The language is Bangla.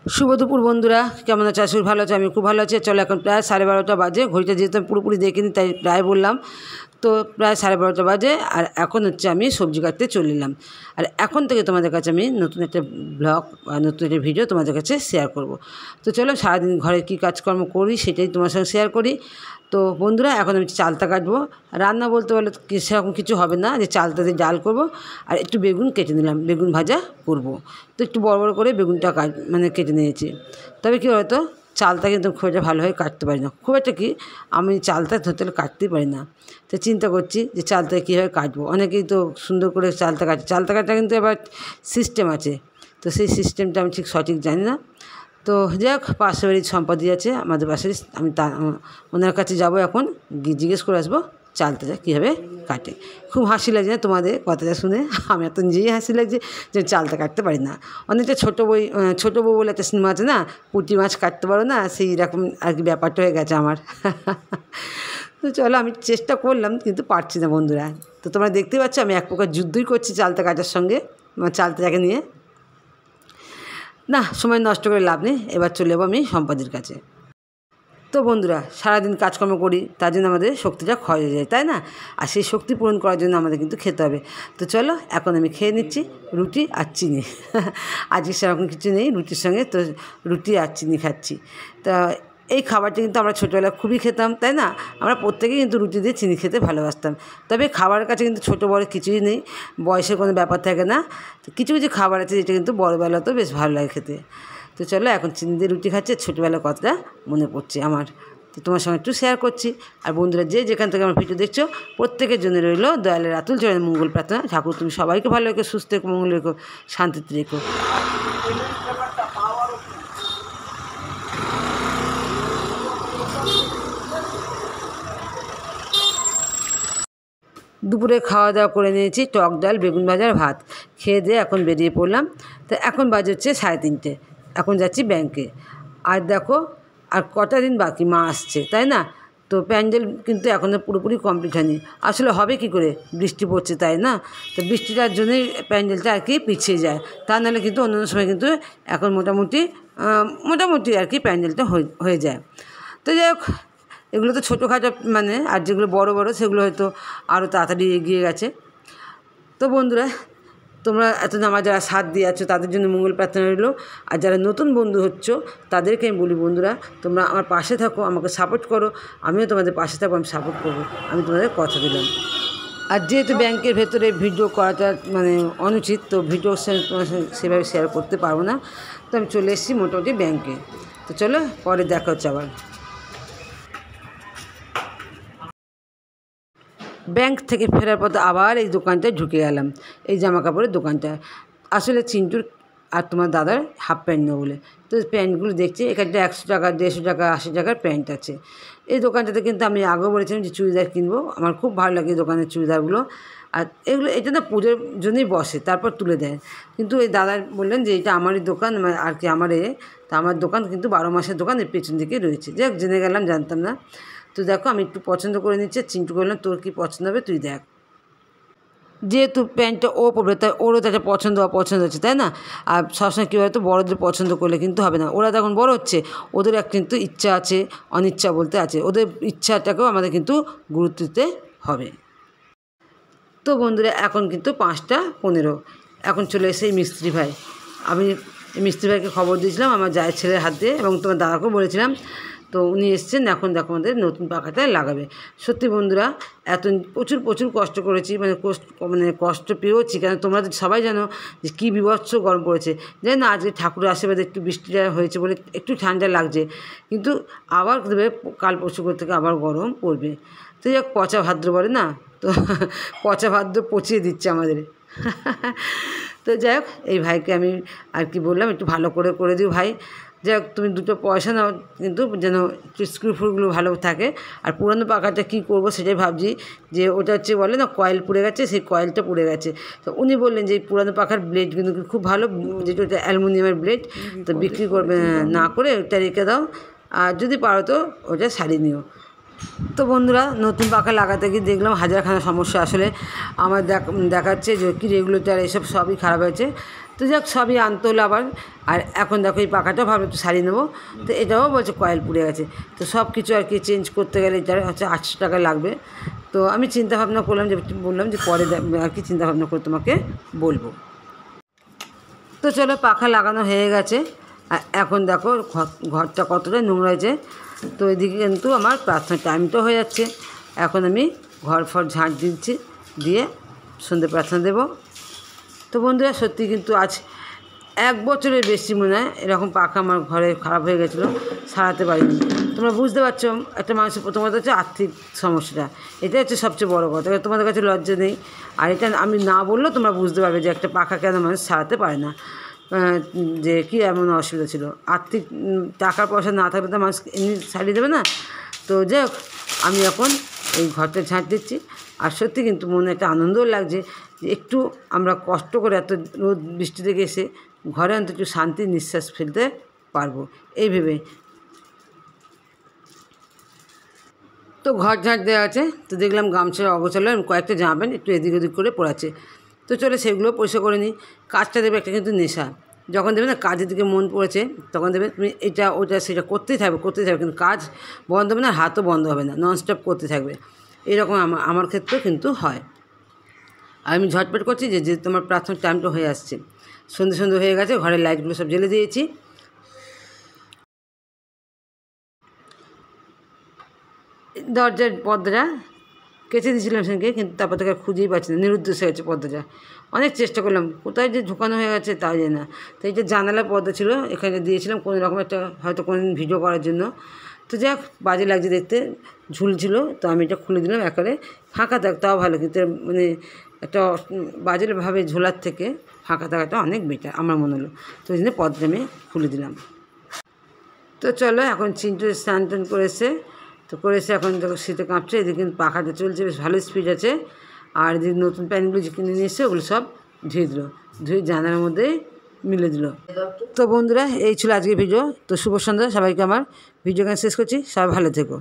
শুভ দুপুর বন্ধুরা, কেমন আছে? আসলে ভালো আছে, আমি খুব ভালো আছি। চলো এখন প্রায় 12:30 বাজে, ঘড়িটা যেহেতু আমি পুরোপুরি দেখিনি তাই প্রায় বললাম। তো প্রায় 12:30 বাজে, আর এখন হচ্ছে আমি সবজি কাটতে চলে এলাম। আর এখন থেকে তোমাদের কাছে আমি নতুন একটা ব্লগ বা নতুন একটা ভিডিও তোমাদের কাছে শেয়ার করব। তো চলো সারাদিন ঘরে কী কাজকর্ম করি সেটাই তোমার সঙ্গে শেয়ার করি। তো বন্ধুরা, এখন আমি চালতা কাটবো। রান্না বলতে বলে সেরকম কিছু হবে না, যে চালতা দিয়ে ডাল করবো আর একটু বেগুন কেটে নিলাম, বেগুন ভাজা করব। তো একটু বড় বড় করে বেগুনটা কেটে নিয়েছি। তবে কী হয়তো চালতা কিন্তু খুব একটা ভালোভাবে কাটতে পারি না, খুব একটা কি আমি চালতা ধরতে কাটতেই পারি না। তো চিন্তা করছি যে চালতা কীভাবে কাটবো। অনেকেই তো সুন্দর করে চালতা কাটে, চালতা কাটা কিন্তু এবার সিস্টেম আছে, তো সেই সিস্টেমটা আমি ঠিক সঠিক জানি না। তো যাই হোক, পাশের বাড়ির সম্পাদি আছে আমাদের পাশে, আমি ওনার কাছে যাব, এখন গিয়ে জিজ্ঞেস করে আসবো চালতাটা কীভাবে কাটে। খুব হাসি লাগছে না তোমাদের কথাটা শুনে? আমি এত নিজেই হাসি লাগছে যে চালতা কাটতে পারি না। অনেকটা ছোটো বউ বলে একটা সিনেমা আছে না, পুঁটি মাছ কাটতে পারো না, সেই রকম আর কি ব্যাপারটা হয়ে গেছে আমার। তো চলো, আমি চেষ্টা করলাম কিন্তু পারছি না বন্ধুরা। তো তোমরা দেখতে পাচ্ছ আমি এক প্রকার যুদ্ধই করছি চালতা কাটার সঙ্গে, চালতাটাকে নিয়ে। না, সময় নষ্ট করে লাভ নেই, এবার চলে যাবো আমি সম্পাদির কাছে। তো বন্ধুরা, সারাদিন কাজকর্ম করি, তার জন্য আমাদের শক্তিটা ক্ষয় হয়ে যায়, তাই না? আর সেই শক্তি পূরণ করার জন্য আমাদের কিন্তু খেতে হবে। তো চলো, এখন আমি খেয়ে নিচ্ছি রুটি আর চিনি। আজকে সেরকম কিছু নেই রুটির সঙ্গে, তো রুটি আর চিনি খাচ্ছি। তা এই খাবারটা কিন্তু আমরা ছোটোবেলায় খুবই খেতাম, তাই না? আমরা প্রত্যেকেই কিন্তু রুটি দিয়ে চিনি খেতে ভালোবাসতাম। তবে খাবারের কাছে কিন্তু ছোটো বড়ো কিছুই নেই, বয়সের কোনো ব্যাপার থাকে না। তো কিছু কিছু খাবার আছে যেটা কিন্তু বড়োবেলাতেও বেশ ভালো লাগে খেতে। তো চলো, এখন চিনি দিয়ে রুটি খাচ্ছে, ছোটোবেলার কথাটা মনে পড়ছে আমার। তো তোমার সঙ্গে একটু শেয়ার করছি। আর বন্ধুরা, যে যেখান থেকে আমার ভিডিও দেখছো, প্রত্যেকের জন্য রইলো দয়ালের আতুল চরণের মঙ্গল প্রার্থনা। ঠাকুর তুমি সবাইকে ভালো রেখো, সুস্থ রেখো, মঙ্গল রেখো, শান্তিতে রেখো। দুপুরে খাওয়া দাওয়া করে নিয়েছি, টক ডাল, বেগুন ভাজা, ভাত খেয়ে দিয়ে এখন বেরিয়ে পড়লাম। তো এখন বাজে হচ্ছে 3:30, এখন যাচ্ছি ব্যাংকে। আর দেখো, আর কটা দিন বাকি, মা আসছে, তাই না? তো প্যান্ডেল কিন্তু এখনও পুরোপুরি কমপ্লিট হয়নি। আসলে হবে কি করে, বৃষ্টি পড়ছে, তাই না? তো বৃষ্টিটার জন্যই প্যান্ডেলটা আর কি পিছিয়ে যায়, তা নাহলে কিন্তু অন্যান্য সময় কিন্তু এখন মোটামুটি আর কি প্যান্ডেলটা হয়ে যায়। তো যাই হোক, এগুলো তো ছোটোখাটো আর যেগুলো বড় বড় সেগুলো হয়তো আরও তাড়াতাড়ি এগিয়ে গেছে। তো বন্ধুরা, তোমরা এতদিন আমার যারা সাথ দিয়ে আছো তাদের জন্য মঙ্গল প্রার্থনা রইল। আর যারা নতুন বন্ধু হচ্ছ তাদেরকে আমি বলি, বন্ধুরা তোমরা আমার পাশে থাকো, আমাকে সাপোর্ট করো, আমিও তোমাদের পাশে থাকবো, আমি সাপোর্ট করবো, আমি তোমাদের কথা দিলাম। আর যেহেতু ব্যাংকের ভেতরে ভিডিও করাটা অনুচিত, তো ভিডিও তোমার সেভাবে শেয়ার করতে পারবো না, তো আমি চলে এসেছি মোটামুটি ব্যাংকে। তো চলো, পরে দেখা হচ্ছে আবার। ব্যাংক থেকে ফেরার পথে আবার এই দোকানটায় ঢুকে গেলাম, এই জামা কাপড়ের দোকানটা। আসলে চিন্টুর আর তোমার দাদার হাফ প্যান্ট নেবো বলে। তো প্যান্টগুলো দেখছি, এখানটা 100 টাকা, 150 টাকা, 80 টাকার প্যান্ট আছে। এই দোকানটাতে কিন্তু আমি আগেও বলেছিলাম যে চুড়িদার কিনবো, আমার খুব ভালো লাগে এই দোকানের চুড়িদারগুলো। আর এটা না পুজোর জন্যই বসে, তারপর তুলে দেয়। কিন্তু এই দাদা বললেন যে এটা আমারই দোকান, আর কি তা আমার দোকান কিন্তু 12 মাসের দোকান, এর পেছন দিকে রয়েছে। যাই হোক, জেনে গেলাম, জানতাম না। তো দেখো, আমি একটু পছন্দ করে নিচ্ছি, চিন্টু করলাম তোর কী পছন্দ হবে তুই দেখ। যেহেতু প্যান্টটা ও পড়বে, তাই ওরও তো একটা পছন্দ হচ্ছে, তাই না? আর সবসময় কী হয়তো বড়োদের পছন্দ করলে কিন্তু হবে না, ওরা তখন বড় হচ্ছে, ওদের কিন্তু ইচ্ছা আছে, অনিচ্ছা বলতে আছে, ওদের ইচ্ছাটাকেও আমাদের কিন্তু গুরুত্ব দিতে হবে। তো বন্ধুরা, এখন কিন্তু 5:15, এখন চলে এসে মিস্ত্রি ভাই। আমি মিস্ত্রি ভাইকে খবর দিয়েছিলাম আমার জায়ের ছেলের হাত দিয়ে, এবং তোমার দাদাকেও বলেছিলাম। তো উনি এসছেন, এখন দেখো আমাদের নতুন পাখাটা লাগাবে। সত্যি বন্ধুরা, প্রচুর কষ্ট করেছি, কষ্ট পেয়েওছি, কেন তোমরা তো সবাই জানো যে কী বীভৎস গরম পড়েছে। জানি না, আজকে ঠাকুরের আশীর্বাদে একটু বৃষ্টিটা হয়েছে বলে একটু ঠান্ডা লাগছে, কিন্তু আবার দেবে কাল পরশু থেকে আবার গরম পড়বে। তো যাক, পচা ভাদ্র বলে না, তো পচা ভাদ্র পচিয়ে দিচ্ছে আমাদের। তো যাই হোক, এই ভাইকে আমি আর কি বললাম, একটু ভালো করে দিও ভাই। যাই হোক, তুমি 2 পয়সা নাও, কিন্তু যেন স্ক্রু ফুলগুলো ভালো থাকে। আর পুরানো পাখাটা কী করবো সেটাই ভাবছি, যে ওটা হচ্ছে বলে না কয়েল পুড়ে গেছে, সেই কয়েলটা পুড়ে গেছে। তো উনি বললেন যে এই পুরানো পাখার ব্লেড কিন্তু খুব ভালো, যেটা ওটা অ্যালুমিনিয়ামের ব্লেড, তো বিক্রি করবে না করে ওটা রেখে দাও, আর যদি পারো তো ওটা সারিয়ে নিও। তো বন্ধুরা, নতুন পাখা লাগাতে গিয়ে দেখলাম হাজারখানা সমস্যা। আসলে আমার দেখাচ্ছে যে কি রেগুলেটর এসব সবই খারাপ হয়েছে। তো যাক সবই আনতে হলো আবার। আর এখন দেখো এই পাখাটাও ভাবলো একটু সারিয়ে নেবো, তো এটাও বলছে কয়েল পুড়ে গেছে। তো সব কিছু আর কি চেঞ্জ করতে গেলে এটা হচ্ছে 800 টাকা লাগবে। তো আমি চিন্তা ভাবনা করলাম, যে বললাম যে পরে আর কি চিন্তা ভাবনা করে তোমাকে বলবো। তো চলো পাখা লাগানো হয়ে গেছে। আর এখন দেখো ঘরটা কতটা নোংরা হয়েছে। তো এদিকে কিন্তু আমার প্রার্থনার টাইমটা হয়ে যাচ্ছে। এখন আমি ঘর ফর ঝাঁট দিচ্ছি, দিয়ে সন্ধ্যে প্রার্থনা দেবো। তো বন্ধুরা সত্যি কিন্তু আজ 1 বছরের বেশি মনে হয় এরকম পাখা আমার ঘরে খারাপ হয়ে গেছিলো, সারাতে পারিনি। তোমরা বুঝতে পারছো একটা মানুষের প্রথমত হচ্ছে আর্থিক সমস্যাটা, এটাই হচ্ছে সবচেয়ে বড় কথা। তোমাদের কাছে লজ্জা নেই, আর এটা আমি না বললেও তোমরা বুঝতে পারবে যে একটা পাখা কেন মানুষ সারাতে পারে না, যে কী এমন অসুবিধা ছিল। আর্থিক টাকা পয়সা না থাকলে তো মানুষ এমনি সারিয়ে দেবে না। তো যাই হোক, আমি এখন এই ঘরটা ঝাঁট দিচ্ছি। আর সত্যি কিন্তু মনে একটা আনন্দও লাগছে যে একটু আমরা কষ্ট করে এত রোদ বৃষ্টি থেকে এসে ঘরে অন্তত একটু শান্তির নিঃশ্বাস ফেলতে পারবো এই ভেবে। তো ঘর ঝাঁট দেওয়া আছে, তো দেখলাম গামছা অগোছালো, কয়েকটা জামা প্যান্ট একটু এদিক ওদিক করে পড়াচ্ছে। তো চলে সেগুলো পরিষ্কার করে নিই। কাজটা দেবে একটা কিন্তু নেশা, যখন দেবে না কাজের দিকে মন পড়েছে তখন দেবে তুমি এটা ওটা সেটা করতেই থাকবে কিন্তু কাজ বন্ধ হবে না, হাতও বন্ধ হবে না, ননস্টপ করতে থাকবে। এরকম আমার ক্ষেত্রেও কিন্তু হয়। আর আমি ঝটপট করছি যে তোমার প্রার্থনার টাইমটা হয়ে আসছে। সন্ধে হয়ে গেছে, ঘরের লাইটগুলো সব জ্বেলে দিয়েছি। দরজার পর্দাটা কেচে দিয়েছিলাম সেদিনকে, কিন্তু তারপর থেকে খুঁজেই পাচ্ছি না, নিরুদ্দেশ হয়ে গেছে পর্দাটা। অনেক চেষ্টা করলাম, কোথায় যে ঝুঁকানো হয়ে গেছে তাই জানি না। তো এই যে জানালার পর্দা ছিল এখানে দিয়েছিলাম কোনো রকম একটা, হয়তো কোনো দিন ভিডিও করার জন্য। তো যাক বাজে লাগছে দেখতে, ঝুলছিল, তো আমি এটা খুলে দিলাম একেবারে। ফাঁকা থাক তাও ভালো, কিন্তু মানে একটা বাজেভাবে ঝোলার থেকে ফাঁকা থাকাটা অনেক বেটার আমার মনে হলো। তো ওই জন্য পর্দাটা আমি খুলে দিলাম। তো চলো এখন চিন্টু স্নান টান করেছে, তো করেছে এখন দেখো শীতে কাঁপছে। এদিকে কিন্তু পাখাটা চলছে, বেশ ভালো স্পিড আছে। আর এদিকে নতুন প্যান্টগুলো যে কিনে নিয়ে এসছে ওগুলো সব ধুয়ে দিল, ধুয়ে জানালার মধ্যে মিলে দিল। তো বন্ধুরা এই ছিল আজকের ভিডিও। তো শুভ সন্ধ্যা সবাইকে। আমার ভিডিও শেষ করছি, সবাই ভালো থেকো।